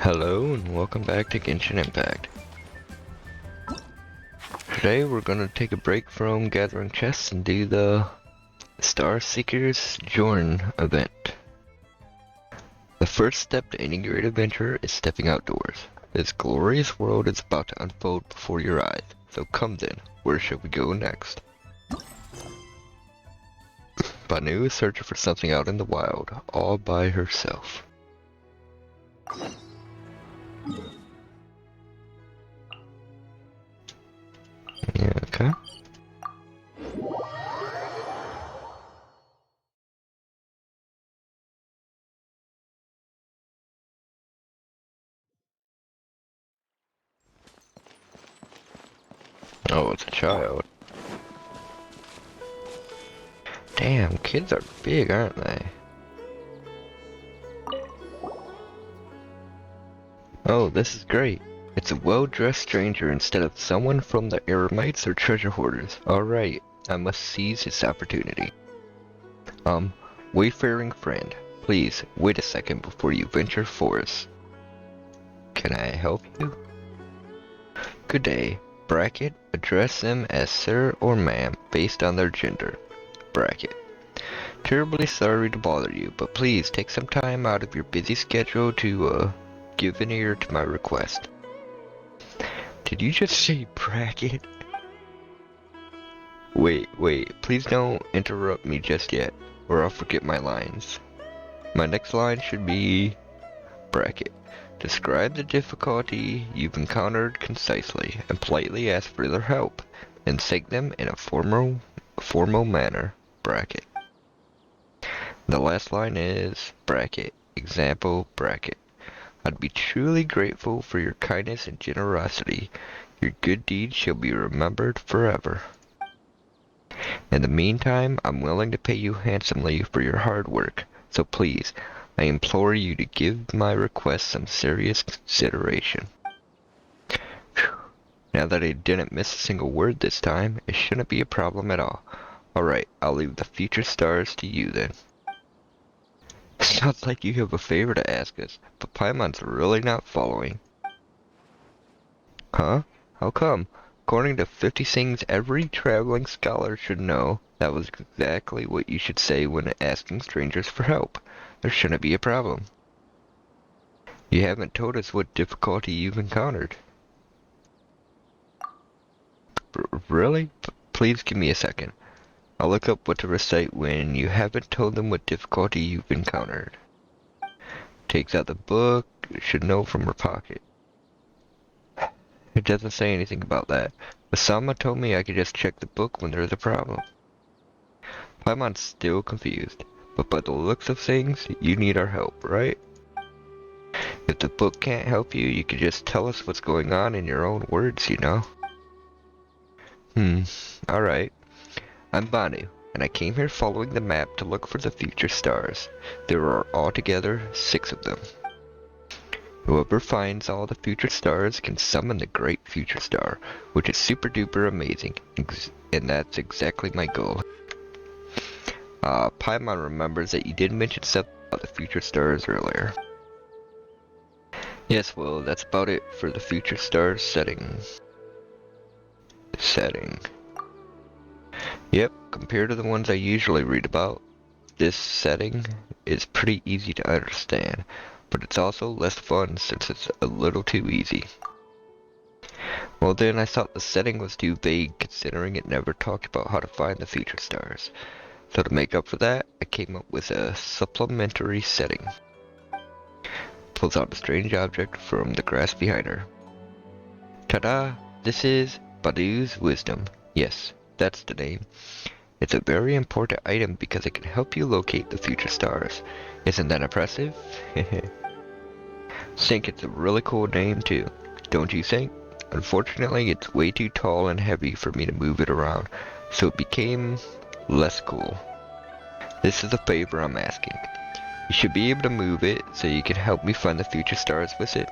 Hello and welcome back to Genshin Impact. Today we're gonna take a break from gathering chests and do the Star Seeker's Sojourn event. The first step to any great adventure is stepping outdoors. This glorious world is about to unfold before your eyes, so come then, where shall we go next? Banu is searching for something out in the wild, all by herself. Yeah, okay. Oh, it's a child. Damn, kids are big, aren't they? Oh, this is great. It's a well-dressed stranger instead of someone from the Eremites or treasure hoarders. Alright, I must seize this opportunity. Wayfaring friend, please wait a second before you venture forth. Can I help you? Good day. Bracket, address them as sir or ma'am based on their gender. Bracket. Terribly sorry to bother you, but please take some time out of your busy schedule to, give an ear to my request. Did you just say bracket? Wait, please don't interrupt me just yet, or I'll forget my lines. My next line should be bracket. Describe the difficulty you've encountered concisely, and politely ask for their help, and thank them in a formal manner. Bracket. The last line is bracket. Example bracket. I'd be truly grateful for your kindness and generosity. Your good deeds shall be remembered forever. In the meantime, I'm willing to pay you handsomely for your hard work, so please, I implore you to give my request some serious consideration. Whew. Now that I didn't miss a single word this time, it shouldn't be a problem at all. Alright, I'll leave the future stars to you then. Sounds like you have a favor to ask us, but Paimon's really not following. Huh? How come? According to 50 things every traveling scholar should know, that was exactly what you should say when asking strangers for help. There shouldn't be a problem. You haven't told us what difficulty you've encountered. Really? Please give me a second. I'll look up what to recite when you haven't told them what difficulty you've encountered. Takes out the book, should know from her pocket. It doesn't say anything about that. Osama told me I could just check the book when there's a problem. Paimon's still confused, but by the looks of things, you need our help, right? If the book can't help you, you could just tell us what's going on in your own words, you know? Alright. I'm Banu, and I came here following the map to look for the future stars. There are altogether 6 of them. Whoever finds all the future stars can summon the great future star, which is super duper amazing, and that's exactly my goal. Paimon remembers that you did mention something about the future stars earlier. Yes, well, that's about it for the future stars setting. Yep, compared to the ones I usually read about, this setting is pretty easy to understand, but it's also less fun since it's a little too easy. Well then, I thought the setting was too vague considering it never talked about how to find the future stars. So to make up for that, I came up with a supplementary setting. Pulls out a strange object from the grass behind her. Ta-da! This is Badu's Wisdom. Yes, that's the name. It's a very important item because it can help you locate the future stars. Isn't that impressive? Think it's a really cool name too, don't you think? Unfortunately, it's way too tall and heavy for me to move it around, so it became less cool. This is a favor I'm asking. You should be able to move it so you can help me find the future stars with it.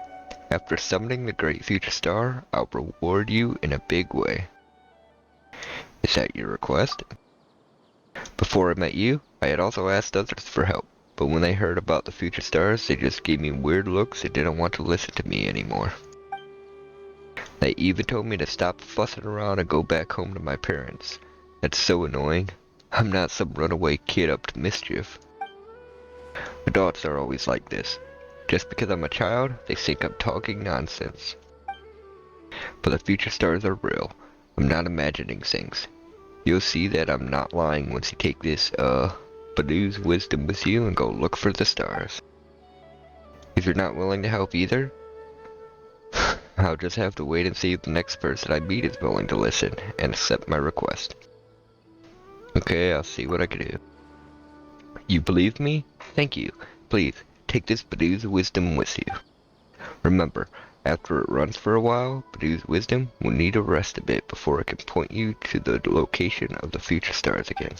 After summoning the great future star, I'll reward you in a big way. Is that your request? Before I met you, I had also asked others for help, but when they heard about the future stars, they just gave me weird looks and didn't want to listen to me anymore. They even told me to stop fussing around and go back home to my parents. That's so annoying. I'm not some runaway kid up to mischief. Adults are always like this. Just because I'm a child, they think I'm talking nonsense. But the future stars are real. I'm not imagining things. You'll see that I'm not lying once you take this, Badoo's wisdom with you and go look for the stars. If you're not willing to help either, I'll just have to wait and see if the next person I meet is willing to listen and accept my request. Okay, I'll see what I can do. You believe me? Thank you. Please, take this Badoo's wisdom with you. Remember, after it runs for a while, Badoo's wisdom will need to rest a bit before it can point you to the location of the future stars again.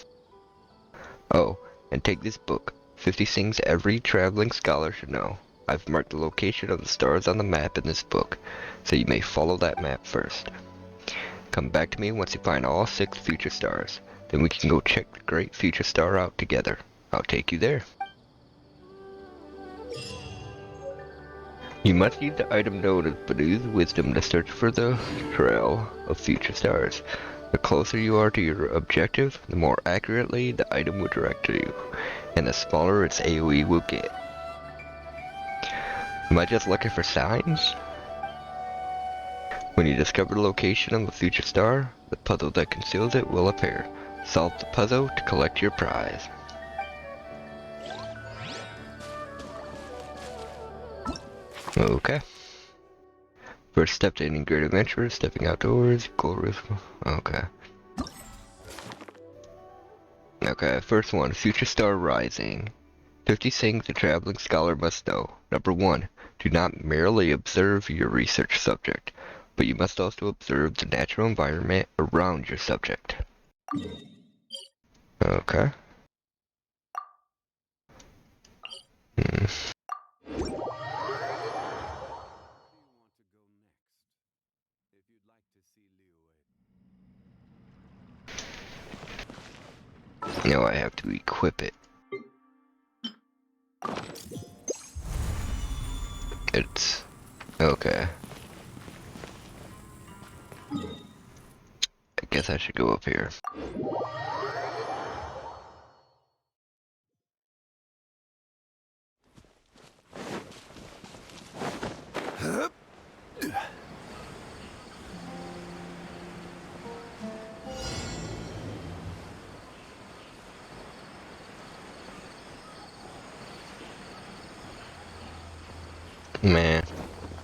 Oh, and take this book, 50 Things Every Traveling Scholar Should Know. I've marked the location of the stars on the map in this book, so you may follow that map first. Come back to me once you find all 6 future stars. Then we can go check the great future star out together. I'll take you there. You must use the item known as Badoo's Wisdom to search for the trail of future stars. The closer you are to your objective, the more accurately the item will direct to you, and the smaller its AoE will get. Am I just looking for signs? When you discover the location of a future star, the puzzle that conceals it will appear. Solve the puzzle to collect your prize. Okay. First step to any great adventure is stepping outdoors, glorious. Okay. Okay, first one, Future Star Rising. 50 things a traveling scholar must know. Number 1, do not merely observe your research subject, but you must also observe the natural environment around your subject. Okay. Now I have to equip it. It's... okay. I guess I should go up here. Man,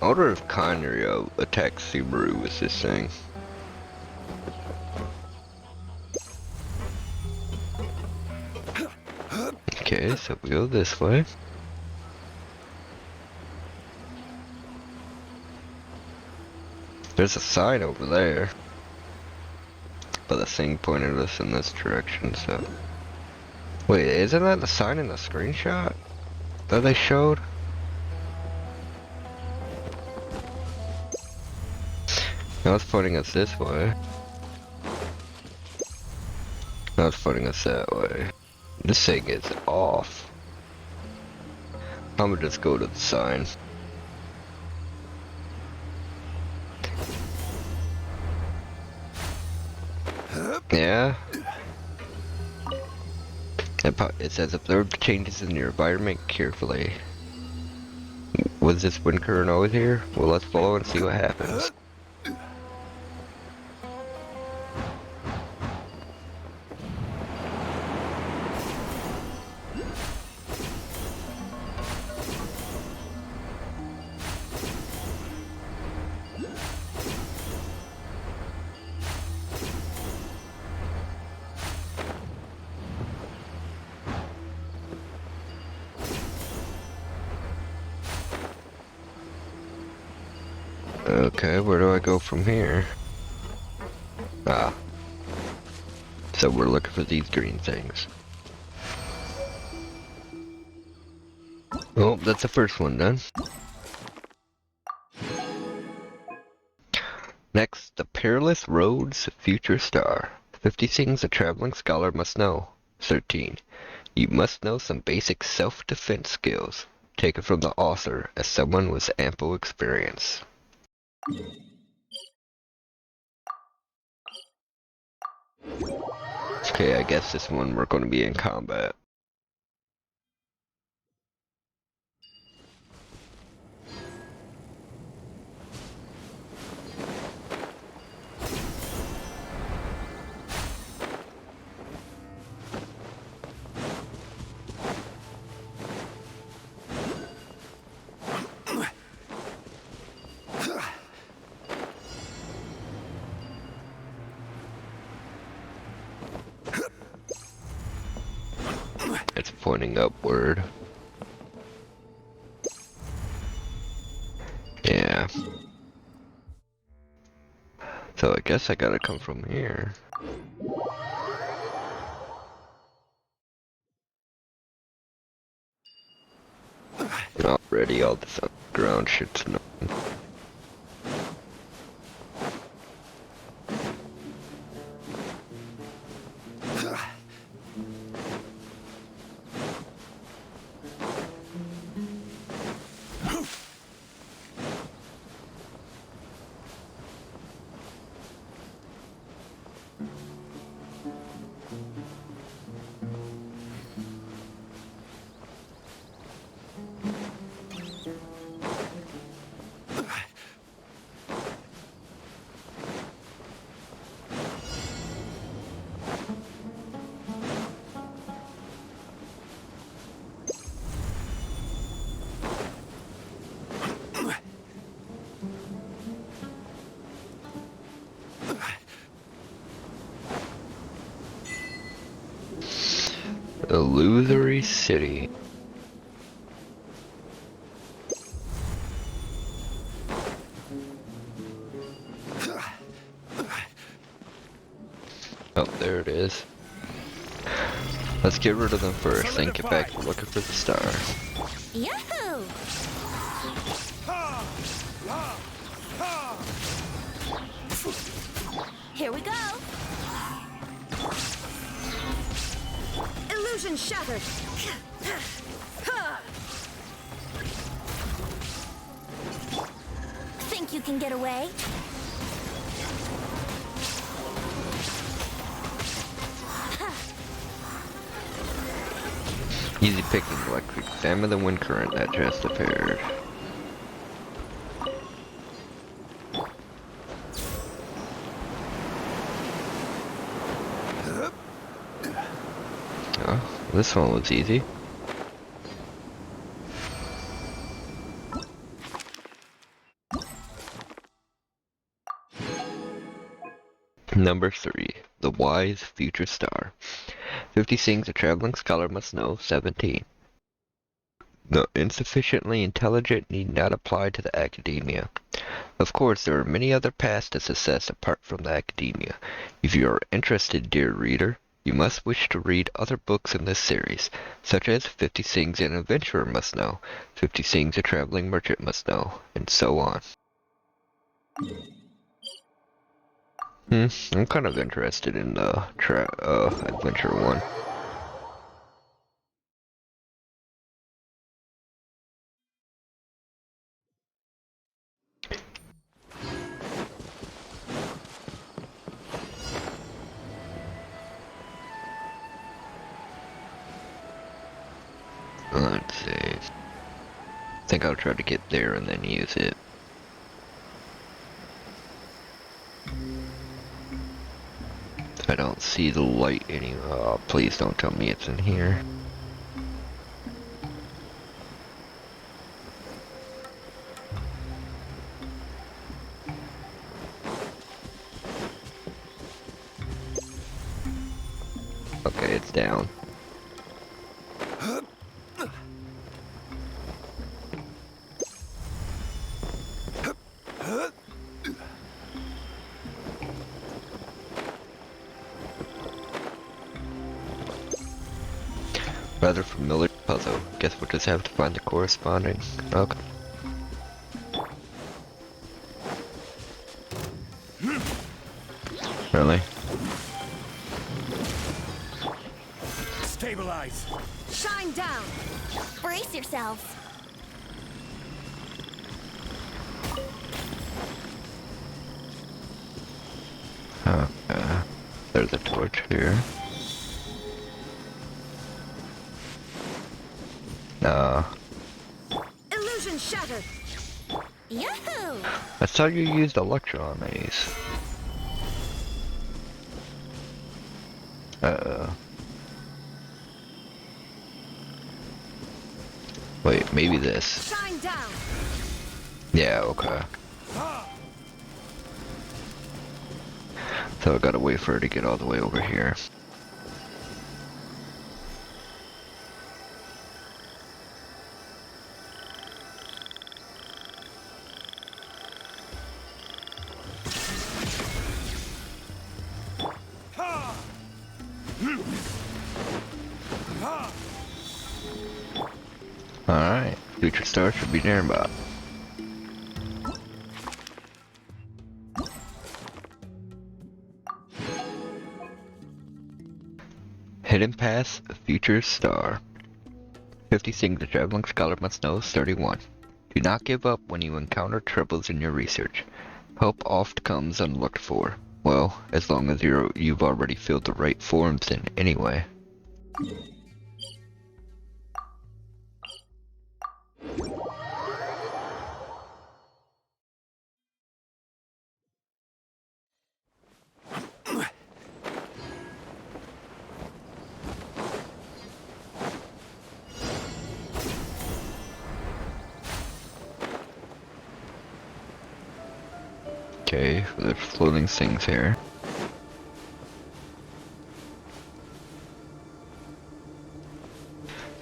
I wonder if Kanryo attacks Subaru with this thing. Okay, so we go this way. There's a sign over there, but the thing pointed us in this direction, so... Wait, isn't that the sign in the screenshot that they showed? No, it's pointing us this way. No, it's pointing us that way. This thing is off. I'm gonna just go to the sign. Yeah. It says observe the changes in your environment carefully. Was this wind current always here? Well, let's follow and see what happens. Okay, where do I go from here? Ah. So we're looking for these green things. Oh, that's the first one done. Next, the Perilous Roads Future Star. 50 things a traveling scholar must know. 13. You must know some basic self-defense skills, taken from the author as someone with ample experience. Okay, I guess this one we're going to be in combat. It's pointing upward. Yeah. So I guess I gotta come from here. Already all this underground shit's known. Illusory City. Oh, there it is. Let's get rid of them first, then get back to looking for the star. Yahoo! Here we go. Illusion shattered. Think you can get away? Easy picking, electric. Examine the wind current that just appeared. Oh, this one was easy. Number 3. The Wise Future Star. 50 things a traveling scholar must know. 17. The insufficiently intelligent need not apply to the academia. Of course, there are many other paths to success apart from the academia. If you are interested, dear reader, you must wish to read other books in this series, such as 50 Things an Adventurer Must Know, 50 Things a Traveling Merchant Must Know, and so on. I'm kind of interested in the adventure one. Let's see. I think I'll try to get there and then use it. I don't see the light anymore. Oh, please don't tell me it's in here. Okay, it's down. Rather familiar puzzle. Guess we'll just have to find the corresponding. Okay. Really? Stabilize. eyes. Shine down. Brace yourselves. Okay. There's a torch here. Illusion shattered. Yahoo! I saw you used electron maze. Wait, maybe this. Shine down. Yeah, okay. So I gotta wait for her to get all the way over here. Alright, future star should be nearby. Hidden Path, Future Star. 50 things a traveling scholar must know, 31. Do not give up when you encounter troubles in your research. Help oft comes unlooked for. Well, as long as you've already filled the right forms in anyway. Okay, there's floating things here.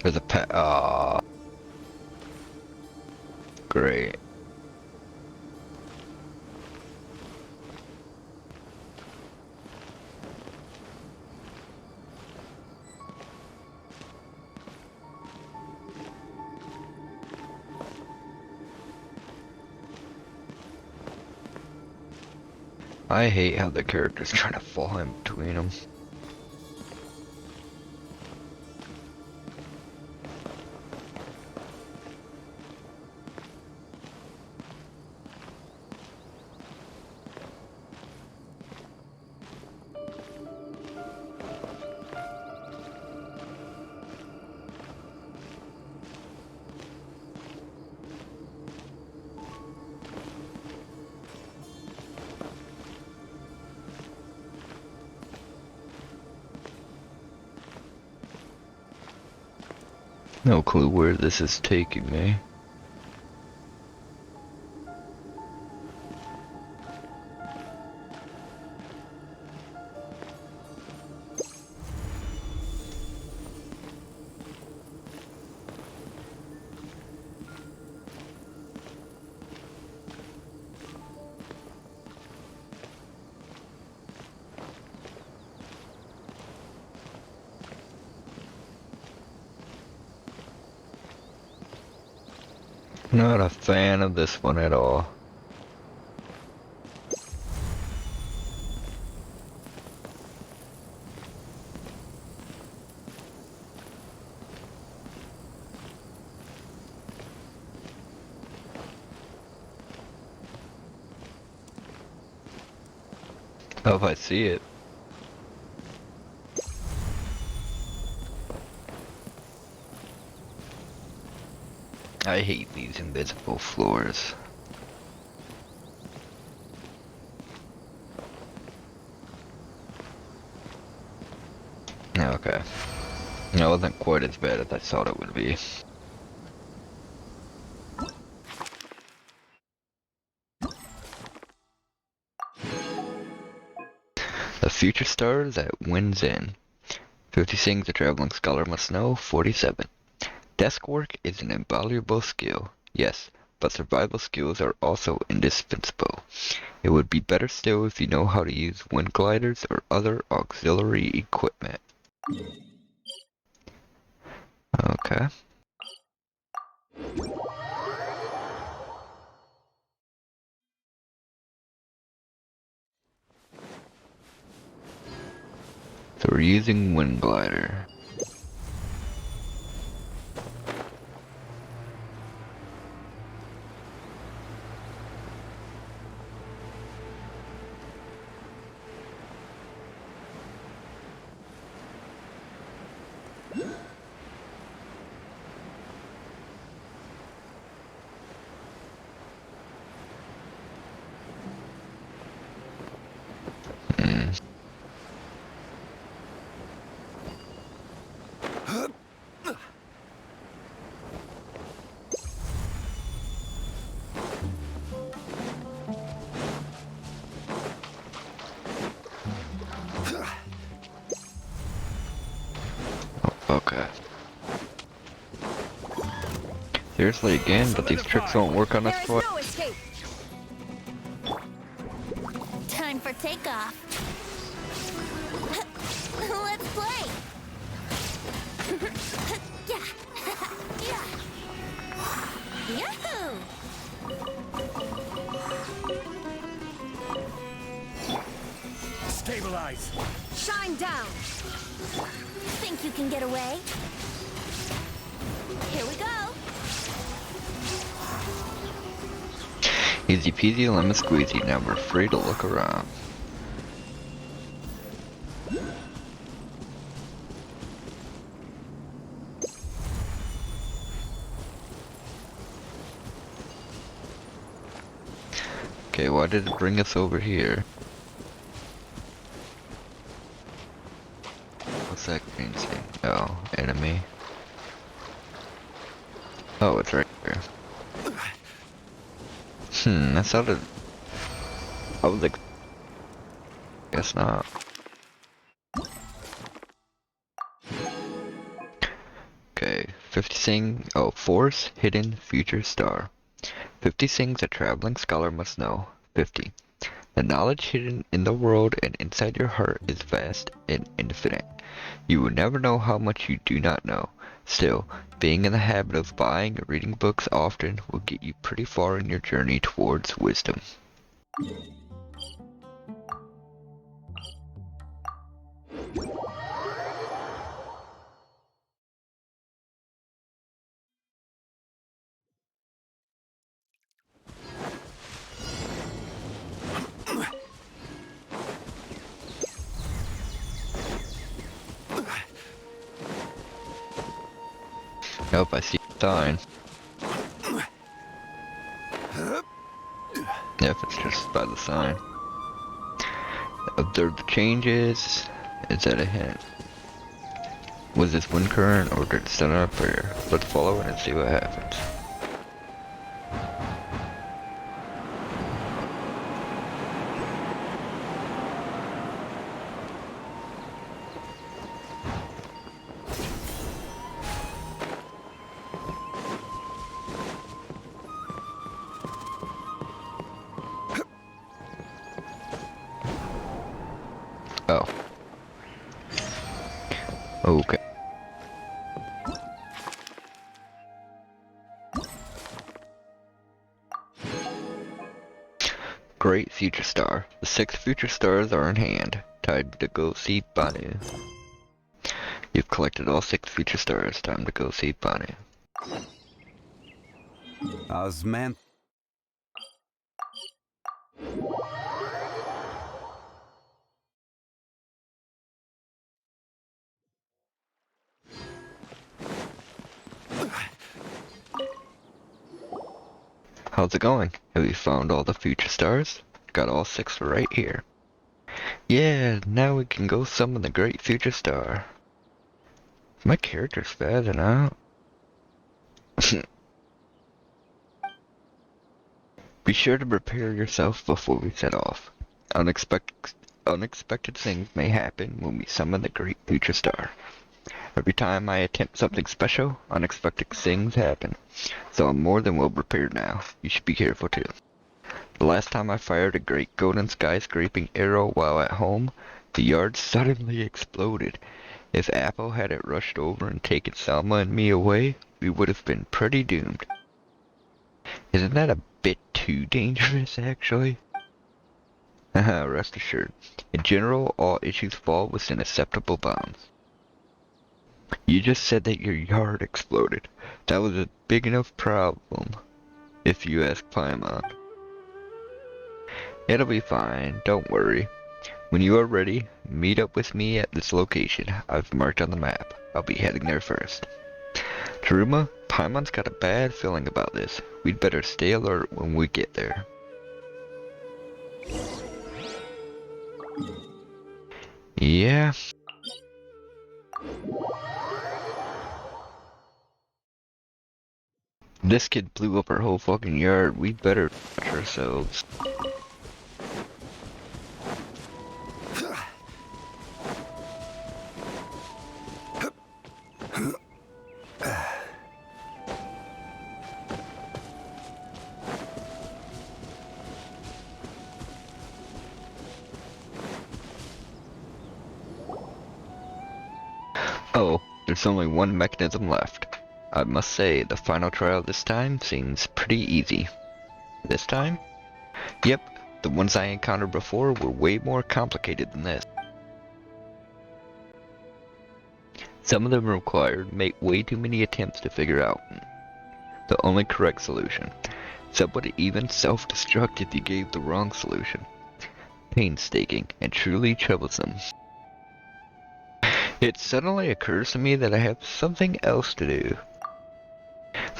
There's a pet. Ah, great. I hate how the character's trying to fall in between them. No clue where this is taking me. Not a fan of this one at all. Oh, if I see it. I hate these invisible floors. Okay. It wasn't quite as bad as I thought it would be. The future star that wins in. 50 things a traveling scholar must know, 47. Desk work is an invaluable skill, yes, but survival skills are also indispensable. It would be better still if you know how to use wind gliders or other auxiliary equipment. Okay. So we're using wind glider. Seriously again, but these tricks won't work on us There is twice. no escape. Time for takeoff. Let's play. Yeah. Yahoo! Stabilize. Shine down. Think you can get away? Here we go. Easy peasy lemon squeezy, now we're free to look around. Okay, why did it bring us over here? What's that green thing? Oh, enemy. Oh, it's right here. I thought it... I was like... Guess not. Okay, 50 thing... Oh, force, hidden, future star. 50 things a traveling scholar must know. 50. The knowledge hidden in the world and inside your heart is vast and infinite. You will never know how much you do not know. Still, being in the habit of buying and reading books often will get you pretty far in your journey towards wisdom. Nope, I see a sign. Yep, it's just by the sign. Observe the changes. Is that a hint? Was this wind current or did it send out a prayer? Let's follow it and see what happens. Oh. Okay. Great future star. The 6 future stars are in hand. Time to go see Banu. You've collected all 6 future stars. Time to go see Banu. As meant. How's it going? Have you found all the future stars? Got all 6 right here. Yeah, now we can go summon the great future star. My character's spazzing out. Be sure to prepare yourself before we set off. Unexpected things may happen when we summon the great future star. Every time I attempt something special, unexpected things happen. So I'm more than well prepared now. You should be careful too. The last time I fired a great golden skyscraping arrow while at home, the yard suddenly exploded. If Apple hadn't rushed over and taken Selma and me away, we would have been pretty doomed. Isn't that a bit too dangerous, actually? Haha, rest assured. In general, all issues fall within acceptable bounds. You just said that your yard exploded. That was a big enough problem, if you ask Paimon. It'll be fine, don't worry. When you are ready, meet up with me at this location I've marked on the map. I'll be heading there first. Jaryuma, Paimon's got a bad feeling about this. We'd better stay alert when we get there. Yeah. This kid blew up our whole fucking yard. We'd better watch ourselves. there's only one mechanism left. I must say, the final trial this time seems pretty easy. This time? Yep, the ones I encountered before were way more complicated than this. Some of them required way too many attempts to figure out the only correct solution. Some would even self-destruct if you gave the wrong solution. Painstaking and truly troublesome. It suddenly occurs to me that I have something else to do.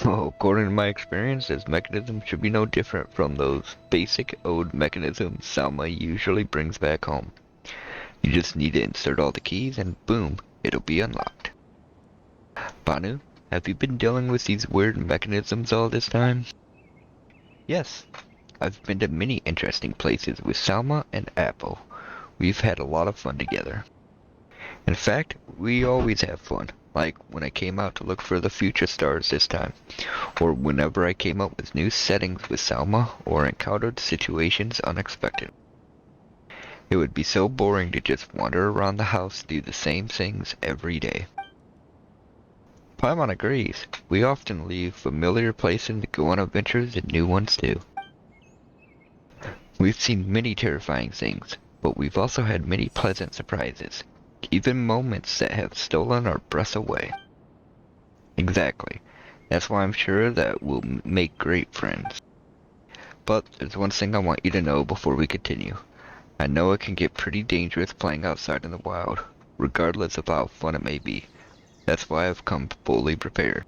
Well, according to my experience, this mechanism should be no different from those basic old mechanisms Salma usually brings back home. You just need to insert all the keys and boom, it'll be unlocked. Banu, have you been dealing with these weird mechanisms all this time? Yes, I've been to many interesting places with Salma and Apple. We've had a lot of fun together. In fact, we always have fun, like when I came out to look for the future stars this time, or whenever I came up with new settings with Salma or encountered situations unexpected. It would be so boring to just wander around the house do the same things every day. Paimon agrees. We often leave familiar places to go on adventures and new ones too. We've seen many terrifying things, but we've also had many pleasant surprises. Even moments that have stolen our breath away. Exactly. That's why I'm sure that we'll make great friends. But there's one thing I want you to know before we continue. I know it can get pretty dangerous playing outside in the wild, regardless of how fun it may be. That's why I've come fully prepared.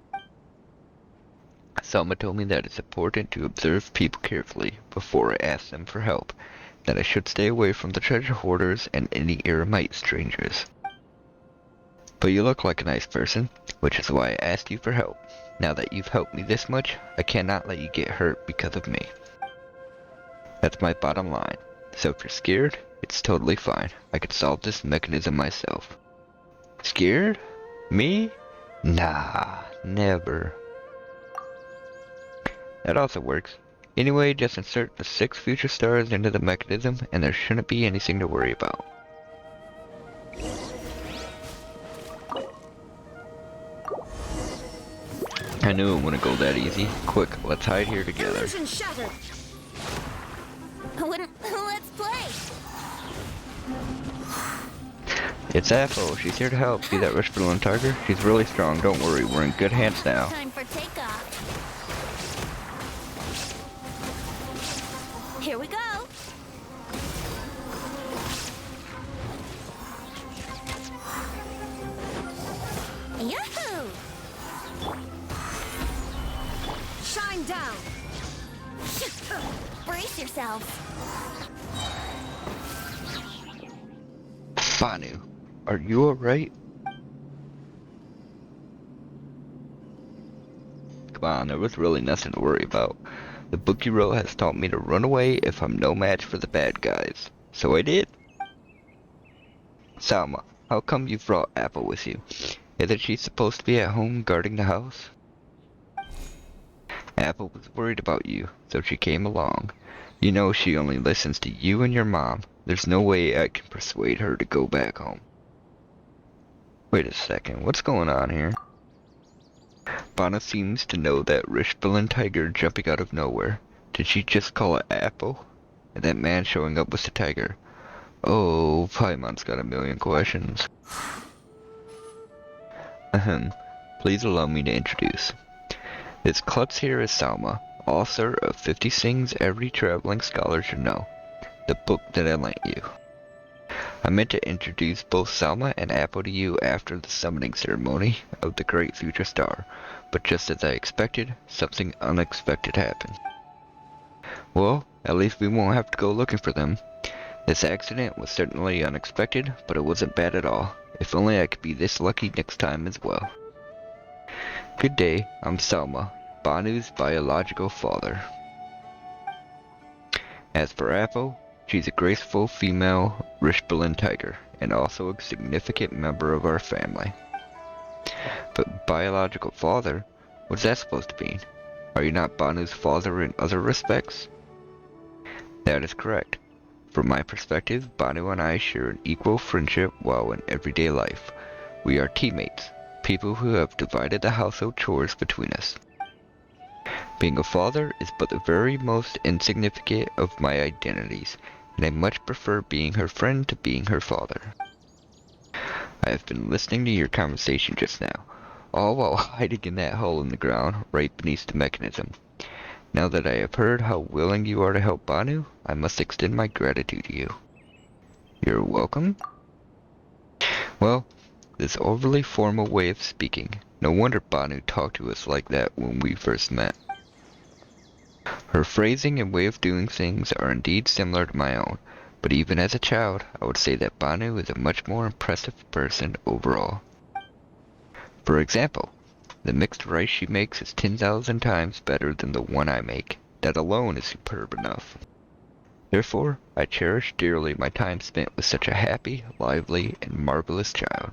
Selma told me that it's important to observe people carefully before I ask them for help, that I should stay away from the treasure hoarders and any eremite strangers. But you look like a nice person, which is why I asked you for help. Now that you've helped me this much, I cannot let you get hurt because of me. That's my bottom line. So if you're scared, it's totally fine. I could solve this mechanism myself. Scared? Me? Nah, never. That also works. Anyway, just insert the 6 future stars into the mechanism and there shouldn't be anything to worry about. I knew it wouldn't go that easy. Quick, let's hide here together. Illusion shattered. Let's play. It's Apple. She's here to help. See that rich villain tiger? She's really strong. Don't worry. We're in good hands now. Time for takeoff. Here we go. Yahoo! Shine down. Brace yourselves. Banu, are you alright? Come on, there was really nothing to worry about. The book you wrote has taught me to run away if I'm no match for the bad guys. So I did. Salma, how come you brought Apple with you? Isn't she supposed to be at home guarding the house? Apple was worried about you, so she came along. You know she only listens to you and your mom. There's no way I can persuade her to go back home. Wait a second, what's going on here? Bana seems to know that rich villain tiger jumping out of nowhere. Did she just call it Apple? And that man showing up was the tiger. Oh, Paimon's got a million questions. Ahem. Please allow me to introduce. This klutz here is Salma, author of 50 Things Every Traveling Scholar Should Know, the book that I lent you. I meant to introduce both Salma and Apple to you after the summoning ceremony of the great future star, but just as I expected, something unexpected happened. Well, at least we won't have to go looking for them. This accident was certainly unexpected, but it wasn't bad at all. If only I could be this lucky next time as well. Good day, I'm Salma, Banu's biological father. As for Apple, she's a graceful female Rishbalin tiger, and also a significant member of our family. But biological father? What's that supposed to mean? Are you not Banu's father in other respects? That is correct. From my perspective, Banu and I share an equal friendship while in everyday life. We are teammates, people who have divided the household chores between us. Being a father is but the very most insignificant of my identities, and I much prefer being her friend to being her father. I have been listening to your conversation just now, all while hiding in that hole in the ground right beneath the mechanism. Now that I have heard how willing you are to help Banu, I must extend my gratitude to you. You're welcome? Well, this overly formal way of speaking. No wonder Banu talked to us like that when we first met. Her phrasing and way of doing things are indeed similar to my own, but even as a child, I would say that Banu is a much more impressive person overall. For example, the mixed rice she makes is 10,000 times better than the one I make. That alone is superb enough. Therefore, I cherish dearly my time spent with such a happy, lively, and marvelous child.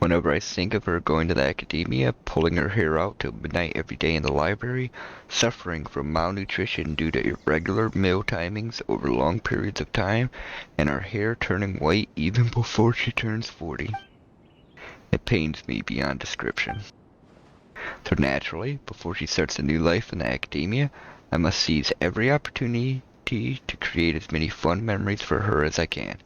Whenever I think of her going to the academia, pulling her hair out till midnight every day in the library, suffering from malnutrition due to irregular meal timings over long periods of time, and her hair turning white even before she turns 40, it pains me beyond description. So naturally, before she starts a new life in the academia, I must seize every opportunity to create as many fun memories for her as I can.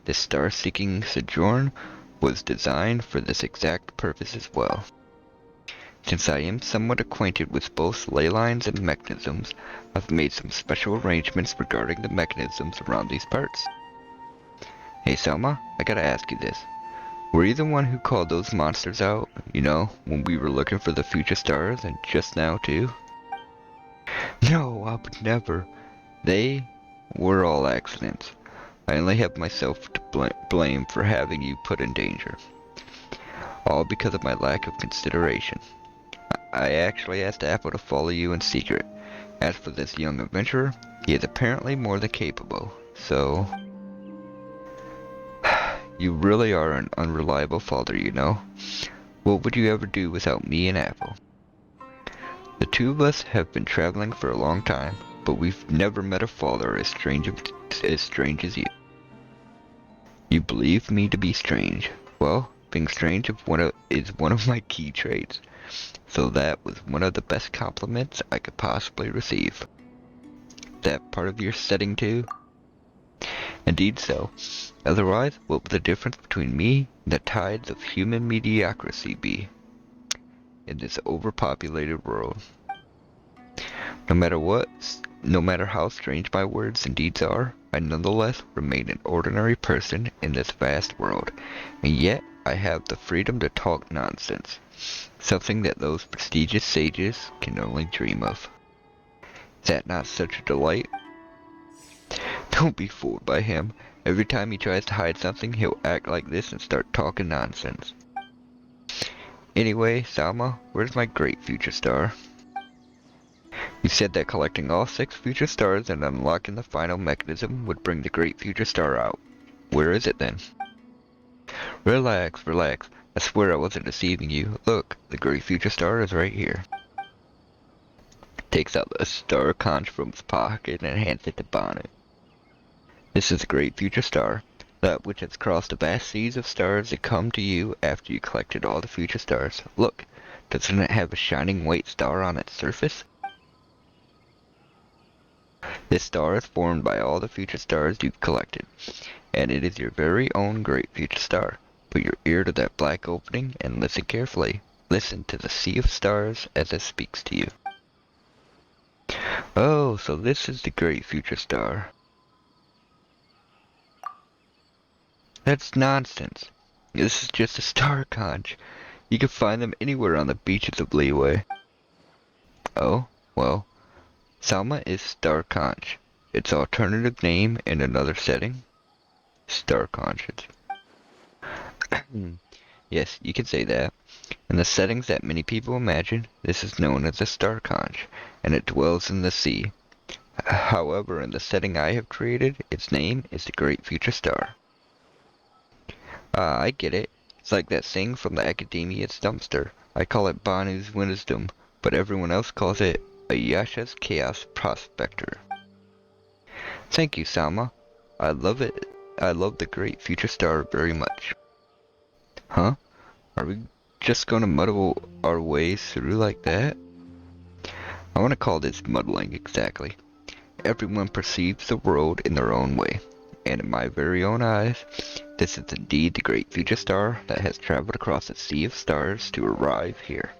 This star-seeking sojourn was designed for this exact purpose as well. Since I am somewhat acquainted with both ley lines and mechanisms, I've made some special arrangements regarding the mechanisms around these parts. Hey Selma, I gotta ask you this. Were you the one who called those monsters out, when we were looking for the future stars, and just now too? No, I would never. They were all accidents. I only have myself to blame for having you put in danger. All because of my lack of consideration. I actually asked Apple to follow you in secret. As for this young adventurer, he is apparently more than capable, so... You really are an unreliable father, What would you ever do without me and Apple? The two of us have been traveling for a long time, but we've never met a father as strange as you. You believe me to be strange. Well, being strange is one of my key traits. So that was one of the best compliments I could possibly receive. That part of your setting too? Indeed so. Otherwise, what would the difference between me and the tides of human mediocrity be in this overpopulated world? No matter how strange my words and deeds are, I nonetheless remain an ordinary person in this vast world, and yet I have the freedom to talk nonsense, something that those prestigious sages can only dream of. Is that not such a delight? Don't be fooled by him. Every time he tries to hide something, he'll act like this and start talking nonsense. Anyway, Salma, where's my great future star? You said that collecting all 6 future stars and unlocking the final mechanism would bring the great future star out. Where is it then? Relax, relax. I swear I wasn't deceiving you. Look, the great future star is right here. Takes out the star conch from his pocket and hands it to Banu. This is the great future star, that which has crossed the vast seas of stars that come to you after you collected all the future stars. Look, doesn't it have a shining white star on its surface? This star is formed by all the future stars you've collected, and it is your very own great future star. Put your ear to that black opening and listen carefully. Listen to the sea of stars as it speaks to you. Oh, so this is the great future star. That's nonsense. This is just a star conch. You can find them anywhere on the beaches of Leeway. Oh, well, Salma is star conch. Its alternative name in another setting? Star conches. Yes, you can say that. In the settings that many people imagine, this is known as a star conch, and it dwells in the sea. However, in the setting I have created, its name is the Great Future Star. I get it. It's like that thing from the Academia's dumpster. I call it Banu's Wisdom, but everyone else calls it Ayasha's Chaos Prospector. Thank you, Salma. I love it. I love the Great Future Star very much. Huh? Are we just gonna muddle our ways through like that? I want to call this muddling exactly. Everyone perceives the world in their own way, and in my very own eyes, this is indeed the great future star that has traveled across a sea of stars to arrive here.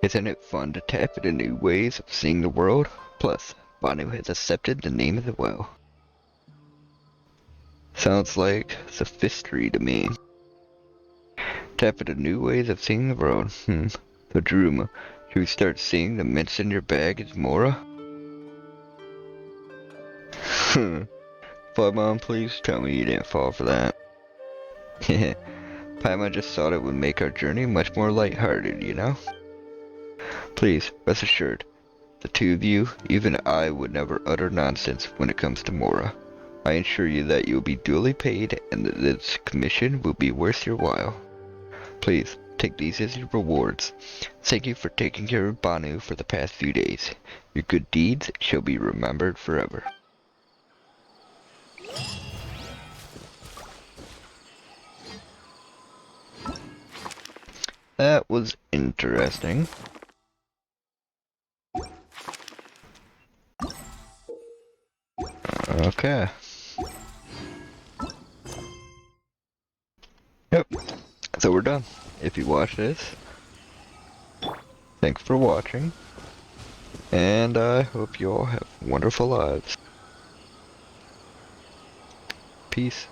Isn't it fun to tap into new ways of seeing the world? Plus, Banu has accepted the name of the well. Sounds like sophistry to me. Tap into new ways of seeing the world. So Jaryuma, should we start seeing the mints in your bag as Mora? Mom, please tell me you didn't fall for that. Paimon just thought it would make our journey much more lighthearted, you know? Please, rest assured, the two of you, even I would never utter nonsense when it comes to Mora. I assure you that you will be duly paid and that this commission will be worth your while. Please, take these as your rewards. Thank you for taking care of Banu for the past few days. Your good deeds shall be remembered forever. That was interesting. Okay. Yep. So we're done. If you watch this, thanks for watching. And I hope you all have wonderful lives. Peace.